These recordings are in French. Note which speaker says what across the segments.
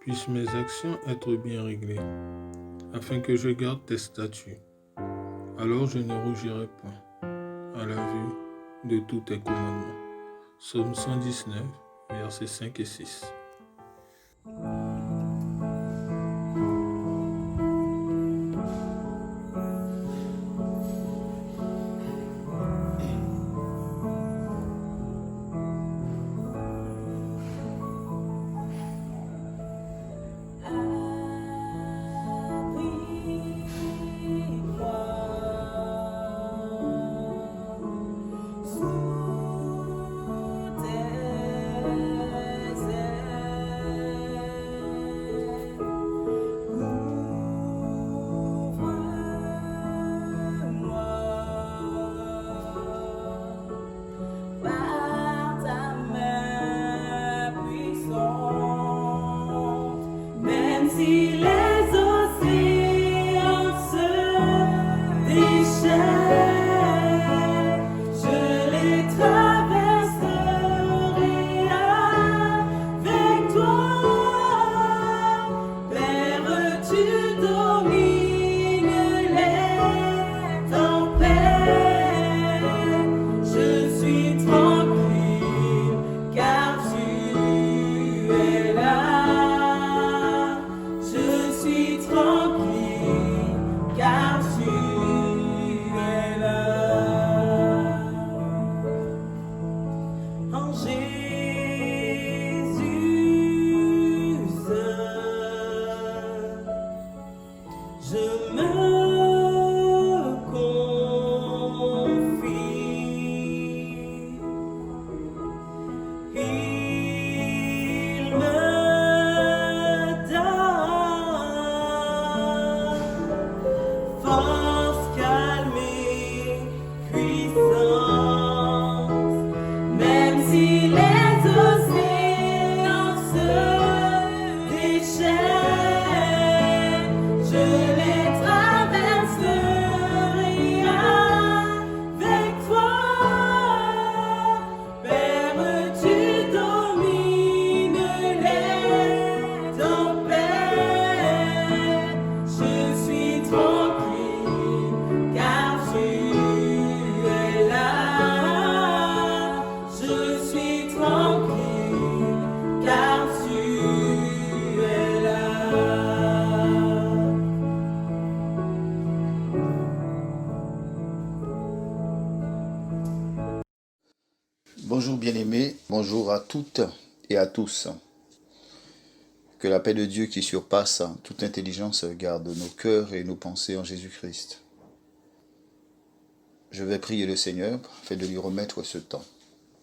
Speaker 1: Puissent mes actions être bien réglées, afin que je garde tes statuts. Alors je ne rougirai point à la vue de tous tes commandements. Psaume 119, versets 5 et 6.
Speaker 2: Bonjour bien-aimés, bonjour à toutes et à tous. Que la paix de Dieu qui surpasse toute intelligence garde nos cœurs et nos pensées en Jésus-Christ. Je vais prier le Seigneur afin de lui remettre ce temps.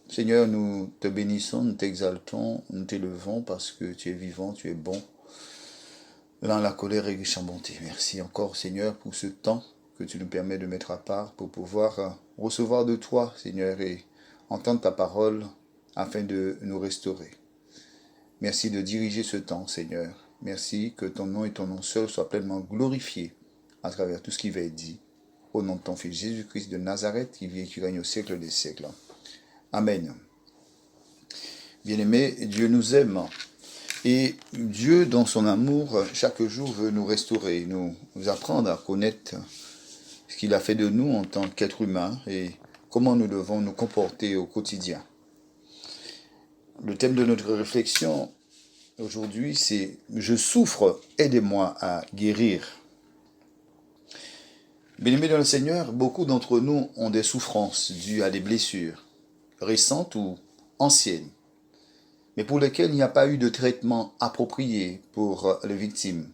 Speaker 2: Seigneur, nous te bénissons, nous t'exaltons, nous t'élevons parce que tu es vivant, tu es bon. Dans la colère et riche en bonté. Merci encore Seigneur pour ce temps que tu nous permets de mettre à part pour pouvoir recevoir de toi Seigneur et entendre ta parole afin de nous restaurer. Merci de diriger ce temps, Seigneur. Merci que ton nom et ton nom seul soient pleinement glorifiés à travers tout ce qui va être dit. Au nom de ton Fils Jésus-Christ de Nazareth, qui vit et qui règne au siècle des siècles. Amen. Bien-aimés, Dieu nous aime. Et Dieu, dans son amour, chaque jour veut nous restaurer, nous apprendre à connaître ce qu'il a fait de nous en tant qu'être humain et comment nous devons nous comporter au quotidien. Le thème de notre réflexion aujourd'hui, c'est « Je souffre, aidez-moi à guérir ». Bien-aimés dans le Seigneur, beaucoup d'entre nous ont des souffrances dues à des blessures, récentes ou anciennes, mais pour lesquelles il n'y a pas eu de traitement approprié pour les victimes,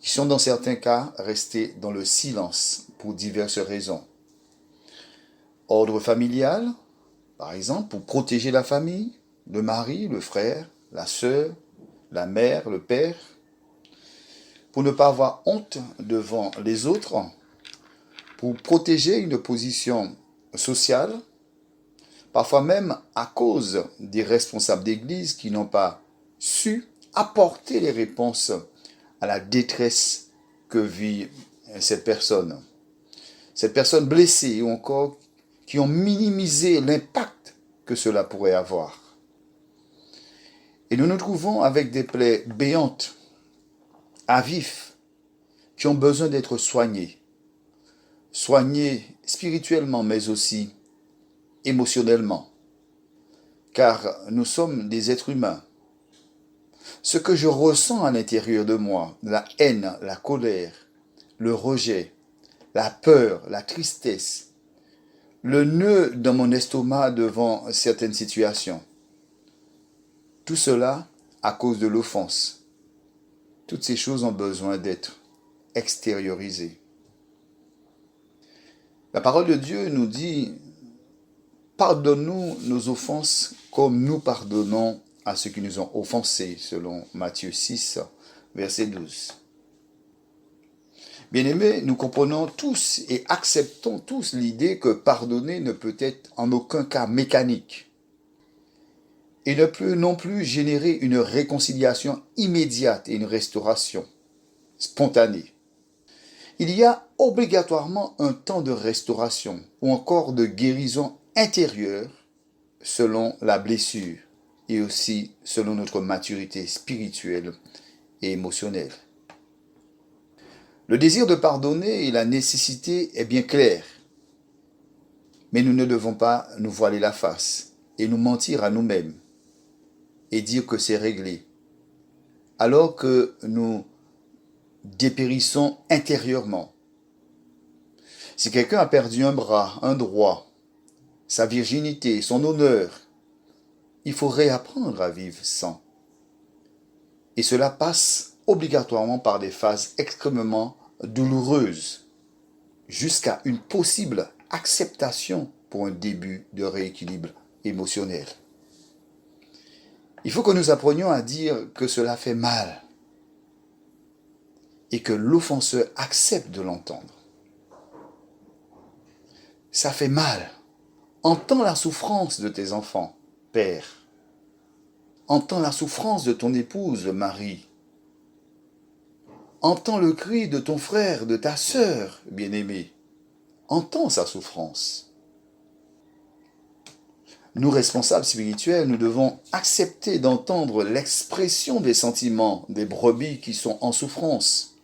Speaker 2: qui sont dans certains cas restées dans le silence pour diverses raisons. Ordre familial, par exemple, pour protéger la famille, le mari, le frère, la sœur, la mère, le père, pour ne pas avoir honte devant les autres, pour protéger une position sociale, parfois même à cause des responsables d'église qui n'ont pas su apporter les réponses à la détresse que vit cette personne blessée ou encore qui ont minimisé l'impact que cela pourrait avoir. Et nous nous trouvons avec des plaies béantes, à vif, qui ont besoin d'être soignées. Soignées spirituellement, mais aussi émotionnellement. Car nous sommes des êtres humains. Ce que je ressens à l'intérieur de moi, la haine, la colère, le rejet, la peur, la tristesse, le nœud dans mon estomac devant certaines situations. Tout cela à cause de l'offense. Toutes ces choses ont besoin d'être extériorisées. La parole de Dieu nous dit « Pardonne-nous nos offenses comme nous pardonnons à ceux qui nous ont offensés » selon Matthieu 6, verset 12. Bien-aimés, nous comprenons tous et acceptons tous l'idée que pardonner ne peut être en aucun cas mécanique. Et ne peut non plus générer une réconciliation immédiate et une restauration spontanée. Il y a obligatoirement un temps de restauration ou encore de guérison intérieure selon la blessure et aussi selon notre maturité spirituelle et émotionnelle. Le désir de pardonner et la nécessité est bien clair, mais nous ne devons pas nous voiler la face et nous mentir à nous-mêmes et dire que c'est réglé, alors que nous dépérissons intérieurement. Si quelqu'un a perdu un bras, un droit, sa virginité, son honneur, il faut réapprendre à vivre sans. Et cela passe obligatoirement par des phases extrêmement douloureuses, jusqu'à une possible acceptation pour un début de rééquilibre émotionnel. Il faut que nous apprenions à dire que cela fait mal et que l'offenseur accepte de l'entendre. Ça fait mal. Entends la souffrance de tes enfants, père. Entends la souffrance de ton épouse, Marie. Entends le cri de ton frère, de ta sœur, bien-aimée. Entends sa souffrance. Nous, responsables spirituels, nous devons accepter d'entendre l'expression des sentiments des brebis qui sont en souffrance.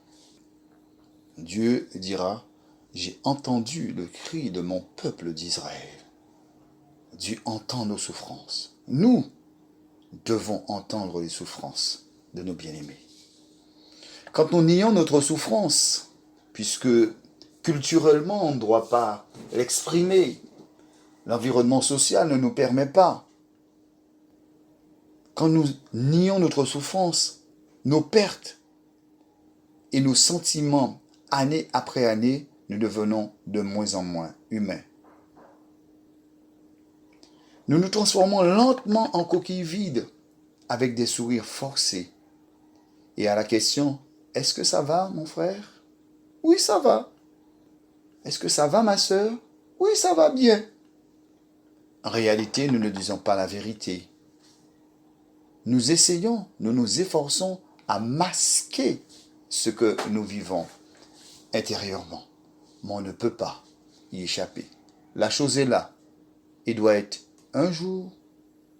Speaker 2: Dieu dira, « J'ai entendu le cri de mon peuple d'Israël. » Dieu entend nos souffrances. Nous devons entendre les souffrances de nos bien-aimés. Quand nous nions notre souffrance, puisque culturellement on ne doit pas l'exprimer, L'environnement social ne nous permet pas. Quand nous nions notre souffrance, nos pertes et nos sentiments, année après année, nous devenons de moins en moins humains. Nous nous transformons lentement en coquilles vides avec des sourires forcés. Et à la question, est-ce que ça va, mon frère? Oui, ça va. Est-ce que ça va, ma sœur? Oui, ça va bien. En réalité, nous ne disons pas la vérité. Nous essayons, nous nous efforçons à masquer ce que nous vivons intérieurement. Mais on ne peut pas y échapper. La chose est là et doit être un jour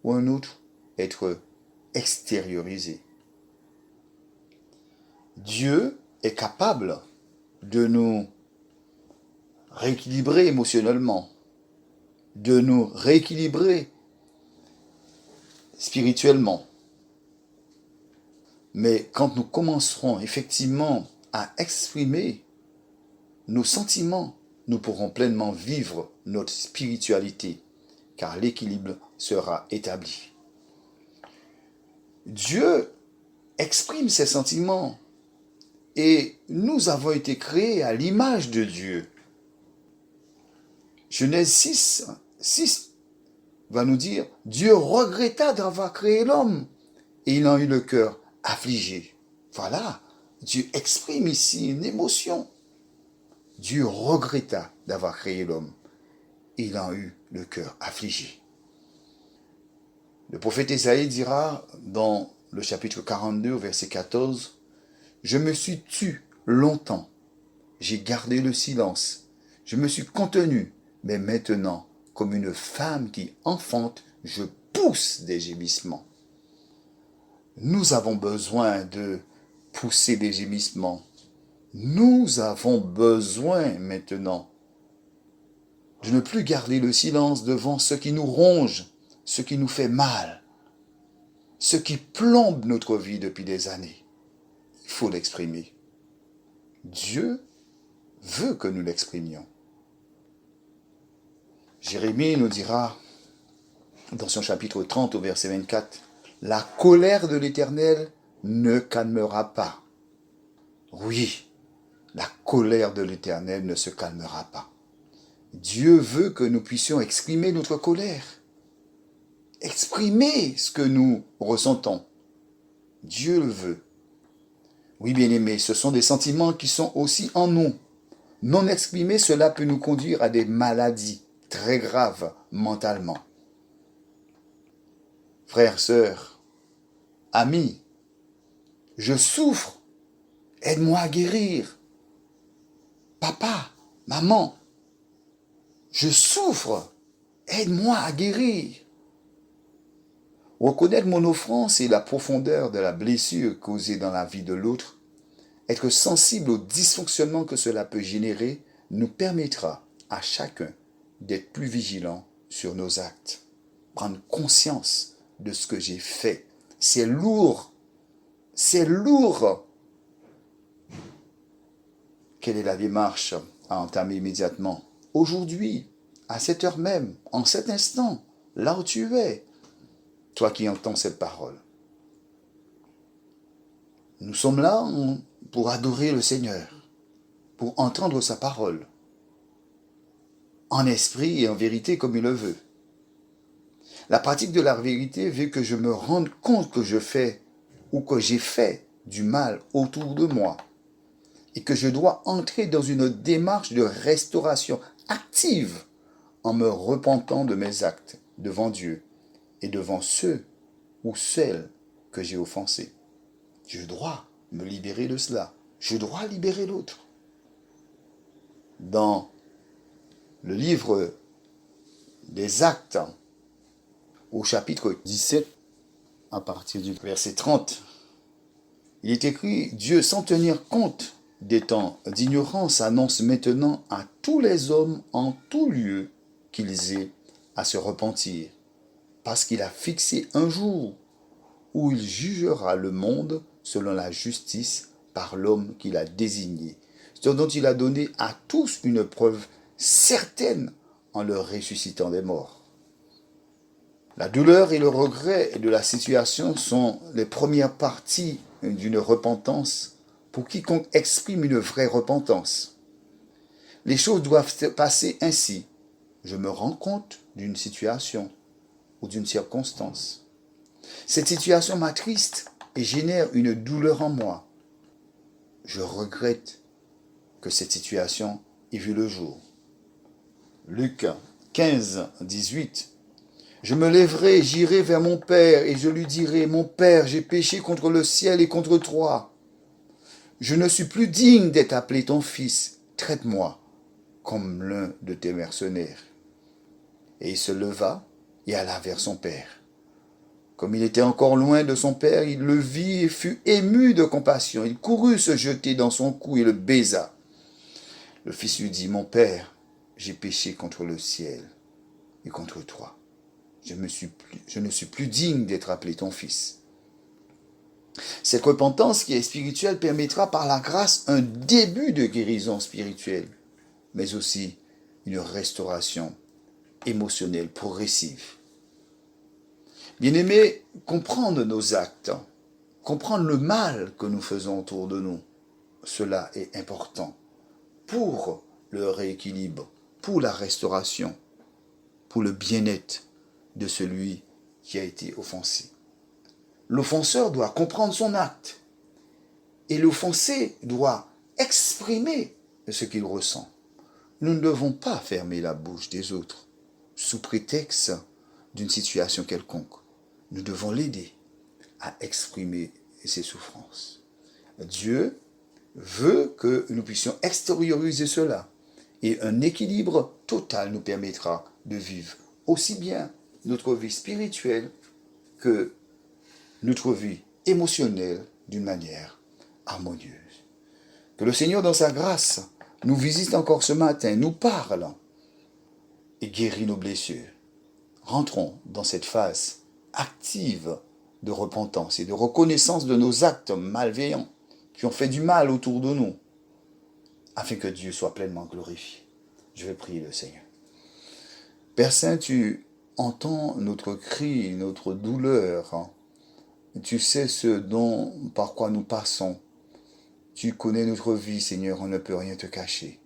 Speaker 2: ou un autre être extériorisée. Dieu est capable de nous rééquilibrer émotionnellement, de nous rééquilibrer spirituellement. Mais quand nous commencerons effectivement à exprimer nos sentiments, nous pourrons pleinement vivre notre spiritualité, car l'équilibre sera établi. Dieu exprime ses sentiments et nous avons été créés à l'image de Dieu. Genèse 6 va nous dire, Dieu regretta d'avoir créé l'homme et il en eut le cœur affligé. Voilà, Dieu exprime ici une émotion. Dieu regretta d'avoir créé l'homme et il en eut le cœur affligé. Le prophète Ésaïe dira dans le chapitre 42, verset 14, « Je me suis tu longtemps, j'ai gardé le silence, je me suis contenu, mais maintenant, comme une femme qui enfante, je pousse des gémissements. » Nous avons besoin de pousser des gémissements. Nous avons besoin maintenant de ne plus garder le silence devant ce qui nous ronge, ce qui nous fait mal, ce qui plombe notre vie depuis des années. Il faut l'exprimer. Dieu veut que nous l'exprimions. Jérémie nous dira, dans son chapitre 30 au verset 24, « La colère de l'Éternel ne calmera pas. » Oui, la colère de l'Éternel ne se calmera pas. Dieu veut que nous puissions exprimer notre colère. Exprimer ce que nous ressentons. Dieu le veut. Oui, bien-aimés, ce sont des sentiments qui sont aussi en nous. Non exprimés, cela peut nous conduire à des maladies très graves mentalement. Frères, sœurs, amis, je souffre, aide-moi à guérir. Papa, maman, je souffre, aide-moi à guérir. Reconnaître mon offense et la profondeur de la blessure causée dans la vie de l'autre, être sensible au dysfonctionnement que cela peut générer, nous permettra à chacun d'être plus vigilant sur nos actes. Prendre conscience de ce que j'ai fait. C'est lourd. C'est lourd. Quelle est la démarche à entamer immédiatement? Aujourd'hui, à cette heure même, en cet instant, là où tu es, toi qui entends cette parole. Nous sommes là pour adorer le Seigneur, pour entendre sa parole, en esprit et en vérité comme il le veut. La pratique de la vérité veut que je me rende compte que je fais ou que j'ai fait du mal autour de moi et que je dois entrer dans une démarche de restauration active en me repentant de mes actes devant Dieu et devant ceux ou celles que j'ai offensés. Je dois me libérer de cela. Je dois libérer l'autre. Dans le livre des Actes, au chapitre 17, à partir du verset 30, il est écrit « Dieu, sans tenir compte des temps d'ignorance, annonce maintenant à tous les hommes en tout lieu qu'ils aient à se repentir, parce qu'il a fixé un jour où il jugera le monde selon la justice par l'homme qu'il a désigné, ce dont il a donné à tous une preuve certaine en le ressuscitant des morts. La douleur et le regret de la situation sont les premières parties d'une repentance pour quiconque exprime une vraie repentance. Les choses doivent se passer ainsi. Je me rends compte d'une situation ou d'une circonstance. Cette situation m'attriste et génère une douleur en moi. Je regrette que cette situation ait vu le jour. Luc 15, 18. Je me lèverai, j'irai vers mon Père et je lui dirai, mon Père, j'ai péché contre le ciel et contre toi. Je ne suis plus digne d'être appelé ton fils. Traite-moi comme l'un de tes mercenaires. Et il se leva et alla vers son père. Comme il était encore loin de son père, il le vit et fut ému de compassion. Il courut se jeter dans son cou et le baisa. Le fils lui dit, mon père, j'ai péché contre le ciel et contre toi. Je ne suis plus digne d'être appelé ton fils. Cette repentance qui est spirituelle permettra par la grâce un début de guérison spirituelle, mais aussi une restauration émotionnelle progressive. Bien-aimés, comprendre nos actes, comprendre le mal que nous faisons autour de nous, cela est important pour le rééquilibre, pour la restauration, pour le bien-être de celui qui a été offensé. L'offenseur doit comprendre son acte et l'offensé doit exprimer ce qu'il ressent. Nous ne devons pas fermer la bouche des autres sous prétexte d'une situation quelconque. Nous devons l'aider à exprimer ses souffrances. Dieu veut que nous puissions extérioriser cela et un équilibre total nous permettra de vivre aussi bien notre vie spirituelle que notre vie émotionnelle d'une manière harmonieuse. Que le Seigneur, dans sa grâce, nous visite encore ce matin, nous parle et guérit nos blessures. Rentrons dans cette phase active de repentance et de reconnaissance de nos actes malveillants qui ont fait du mal autour de nous, afin que Dieu soit pleinement glorifié. Je vais prier le Seigneur. Père Saint, tu entends notre cri, notre douleur. Tu sais par quoi nous passons. Tu connais notre vie, Seigneur, on ne peut rien te cacher.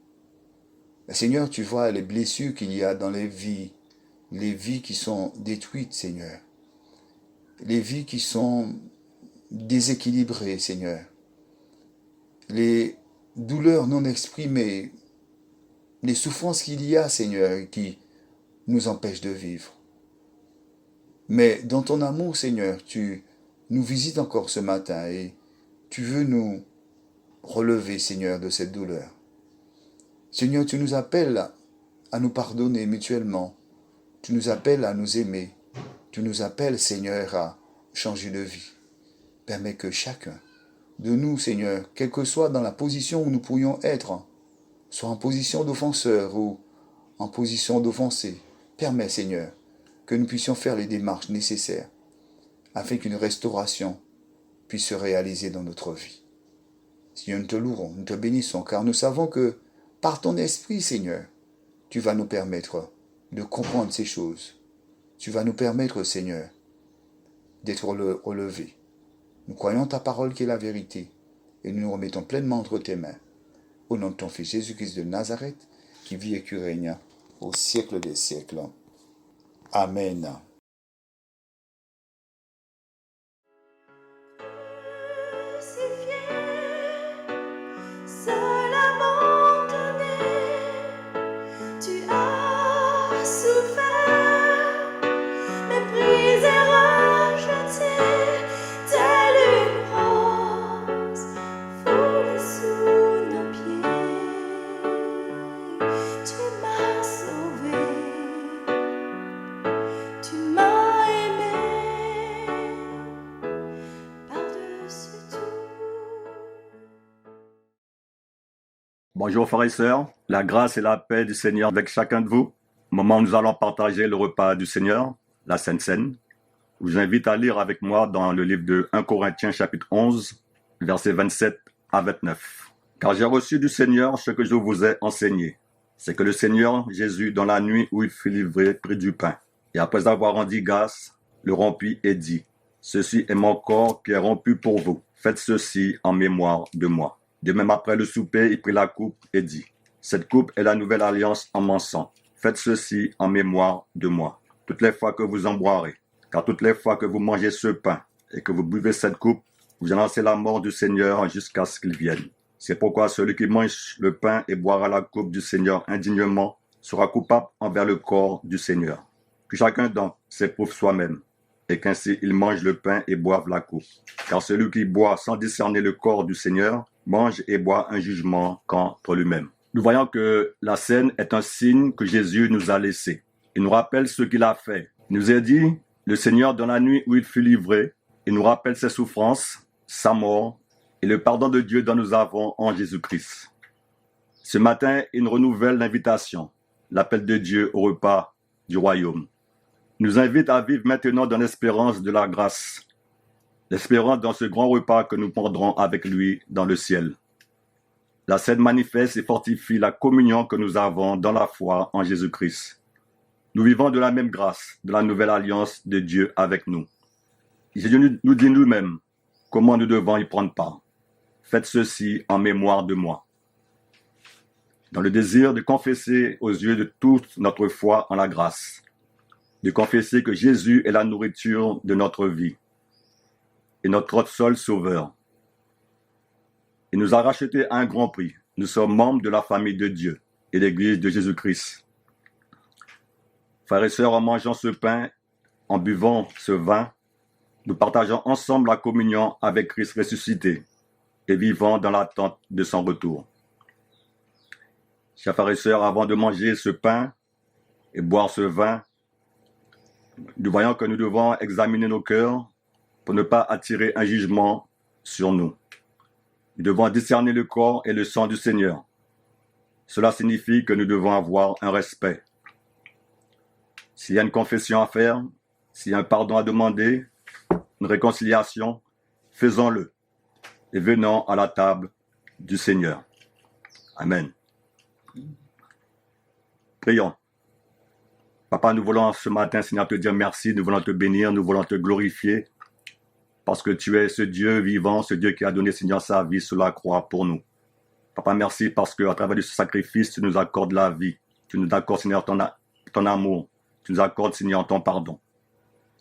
Speaker 2: Mais Seigneur, tu vois les blessures qu'il y a dans les vies qui sont détruites, Seigneur. Les vies qui sont déséquilibrées, Seigneur. Les douleurs non exprimées, les souffrances qu'il y a, Seigneur, qui nous empêchent de vivre. Mais dans ton amour, Seigneur, tu nous visites encore ce matin et tu veux nous relever, Seigneur, de cette douleur. Seigneur, tu nous appelles à nous pardonner mutuellement. Tu nous appelles à nous aimer. Tu nous appelles, Seigneur, à changer de vie. Permets que chacun de nous, Seigneur, quelle que soit dans la position où nous pourrions être, soit en position d'offenseur ou en position d'offensé, permets, Seigneur, que nous puissions faire les démarches nécessaires afin qu'une restauration puisse se réaliser dans notre vie. Seigneur, nous te louerons, nous te bénissons, car nous savons que par ton esprit, Seigneur, tu vas nous permettre de comprendre ces choses. Tu vas nous permettre, Seigneur, d'être relevés. Nous croyons ta parole qui est la vérité et nous nous remettons pleinement entre tes mains. Au nom de ton Fils Jésus-Christ de Nazareth, qui vit et qui règne au siècle des siècles. Amen.
Speaker 3: Bonjour frères et sœurs, la grâce et la paix du Seigneur avec chacun de vous. Au moment où nous allons partager le repas du Seigneur, la Sainte Seine, je vous invite à lire avec moi dans le livre de 1 Corinthiens chapitre 11, versets 27 à 29. Car j'ai reçu du Seigneur ce que je vous ai enseigné. c'est que le Seigneur Jésus, dans la nuit où il fut livré, prit du pain, et après avoir rendu grâce, le rompit et dit, « Ceci est mon corps qui est rompu pour vous. Faites ceci en mémoire de moi. » De même après le souper, il prit la coupe et dit, « Cette coupe est la nouvelle alliance en mon sang. Faites ceci en mémoire de moi. Toutes les fois que vous en boirez, car toutes les fois que vous mangez ce pain et que vous buvez cette coupe, vous annoncez la mort du Seigneur jusqu'à ce qu'il vienne. C'est pourquoi celui qui mange le pain et boira la coupe du Seigneur indignement sera coupable envers le corps du Seigneur. Que chacun donc s'éprouve soi-même, et qu'ainsi il mange le pain et boive la coupe. Car celui qui boit sans discerner le corps du Seigneur mange et boit un jugement contre lui-même. Nous voyons que la scène est un signe que Jésus nous a laissé. Il nous rappelle ce qu'il a fait. Il nous a dit, le Seigneur dans la nuit où il fut livré, il nous rappelle ses souffrances, sa mort et le pardon de Dieu dont nous avons en Jésus-Christ. Ce matin, il nous renouvelle l'invitation, l'appel de Dieu au repas du royaume. Il nous invite à vivre maintenant dans l'espérance de la grâce, l'espérance dans ce grand repas que nous prendrons avec lui dans le ciel. La scène manifeste et fortifie la communion que nous avons dans la foi en Jésus-Christ. Nous vivons de la même grâce, de la nouvelle alliance de Dieu avec nous. Jésus nous dit nous-mêmes comment nous devons y prendre part. Faites ceci en mémoire de moi. Dans le désir de confesser aux yeux de toute notre foi en la grâce, de confesser que Jésus est la nourriture de notre vie et notre seul sauveur. Il nous a rachetés à un grand prix. Nous sommes membres de la famille de Dieu et l'Église de Jésus-Christ. Frères et sœurs, en mangeant ce pain, en buvant ce vin, nous partageons ensemble la communion avec Christ ressuscité et vivant dans l'attente de son retour. Chers frères et sœurs, avant de manger ce pain et boire ce vin, nous voyons que nous devons examiner nos cœurs pour ne pas attirer un jugement sur nous. Nous devons discerner le corps et le sang du Seigneur. Cela signifie que nous devons avoir un respect. S'il y a une confession à faire, s'il y a un pardon à demander, une réconciliation, faisons-le et venons à la table du Seigneur. Amen. Prions. Papa, nous voulons ce matin, Seigneur, te dire merci, nous voulons te bénir, nous voulons te glorifier, parce que tu es ce Dieu vivant, ce Dieu qui a donné, Seigneur, sa vie sur la croix pour nous. Papa, merci parce qu'à travers ce sacrifice, tu nous accordes la vie, tu nous accordes, Seigneur, ton amour, tu nous accordes, Seigneur, ton pardon.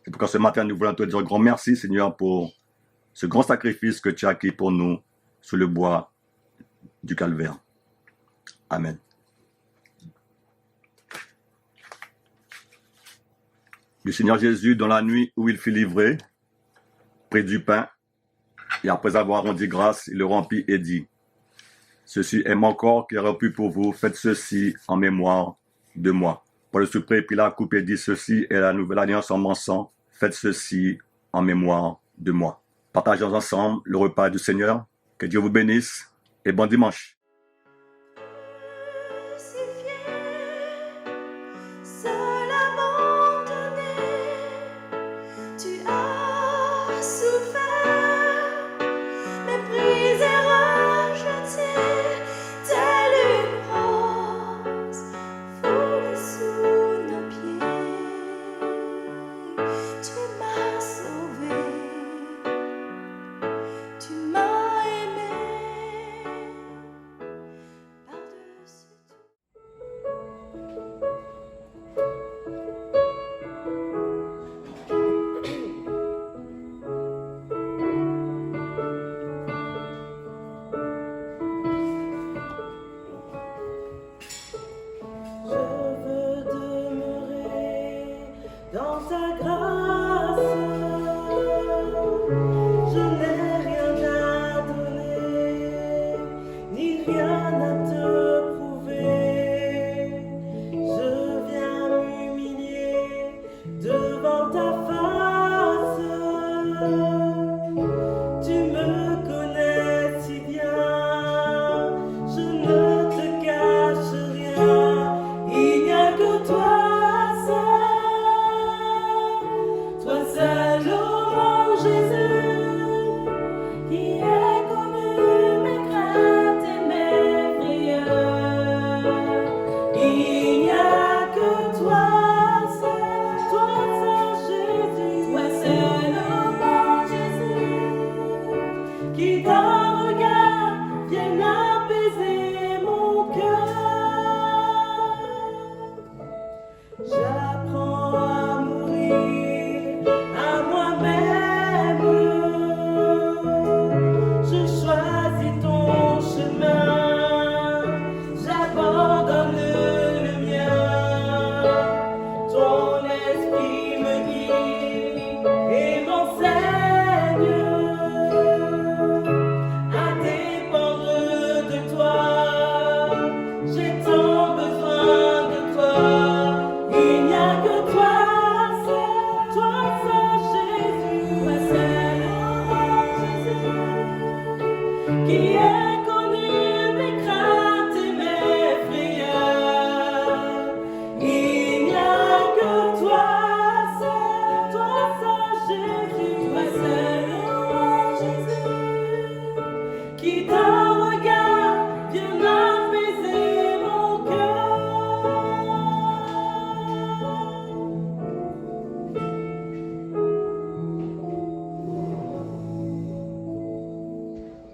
Speaker 3: C'est pourquoi ce matin, nous voulons te dire un grand merci, Seigneur, pour ce grand sacrifice que tu as acquis pour nous sur le bois du calvaire. Amen. Le Seigneur Jésus, dans la nuit où il fut livré, prit du pain, et après avoir rendu grâce, il le rompit et dit, « Ceci est mon corps qui est rompu pour vous, faites ceci en mémoire de moi. » Pour le souper, il prit la coupe et dit, « Ceci est la nouvelle alliance en mon sang, faites ceci en mémoire de moi. » Partageons ensemble le repas du Seigneur. Que Dieu vous bénisse et bon dimanche.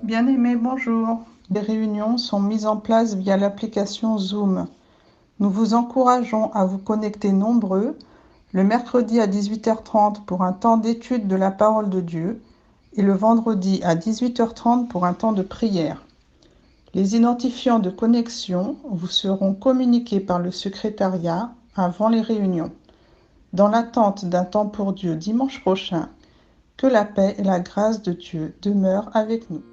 Speaker 4: Bien-aimés, bonjour. Les réunions sont mises en place via l'application Zoom. Nous vous encourageons à vous connecter nombreux le mercredi à 18h30 pour un temps d'étude de la parole de Dieu et le vendredi à 18h30 pour un temps de prière. Les identifiants de connexion vous seront communiqués par le secrétariat avant les réunions. Dans l'attente d'un temps pour Dieu dimanche prochain, que la paix et la grâce de Dieu demeurent avec nous.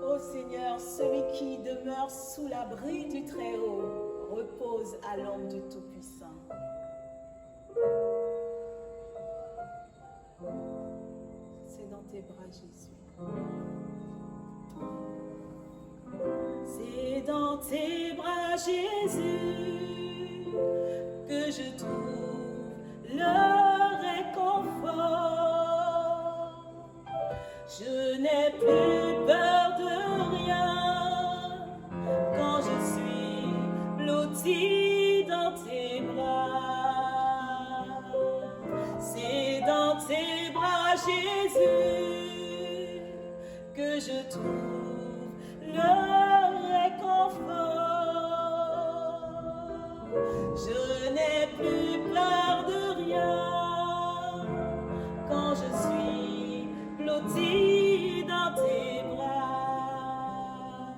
Speaker 5: Ô Seigneur, celui qui demeure sous l'abri du Très-Haut repose à l'ombre du Tout-Puissant. C'est dans tes bras, Jésus. C'est dans tes bras, Jésus, que je trouve le réconfort. Je n'ai plus peur de rien quand je suis blottie dans tes bras. C'est dans tes bras, Jésus, que je trouve le réconfort. Je n'ai plus peur de rien quand je suis blottie dans tes bras.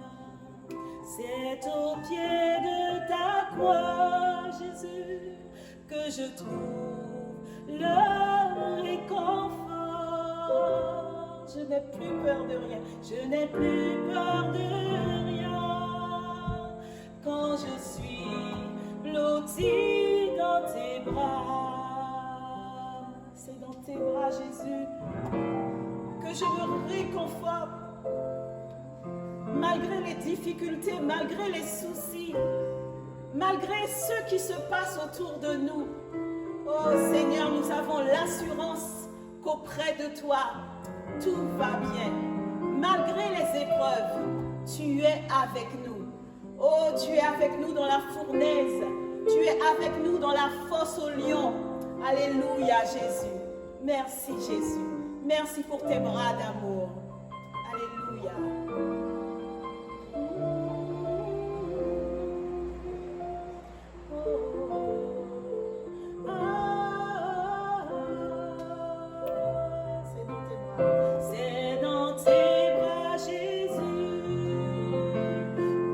Speaker 5: C'est au pied de ta croix, Jésus, que je trouve le réconfort. Je n'ai plus peur de rien, je n'ai plus peur de rien quand je suis blottie dans tes bras. C'est dans tes bras, Jésus, que je me réconforte malgré les difficultés, malgré les soucis, malgré ce qui se passe autour de nous. Oh Seigneur, nous avons l'assurance qu'auprès de toi, tout va bien. Malgré les épreuves, tu es avec nous. Oh, tu es avec nous dans la fournaise. Tu es avec nous dans la fosse au lion. Alléluia, Jésus. Merci, Jésus. Merci pour tes bras d'amour. Alléluia. C'est dans tes bras, Jésus,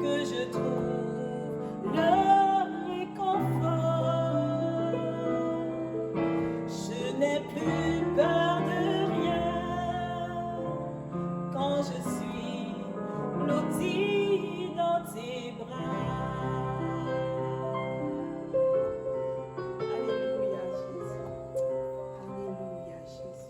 Speaker 5: que je trouve le réconfort. Je n'ai plus peur de rien quand je suis blottie dans tes bras. Alléluia, Jésus. Alléluia, Jésus.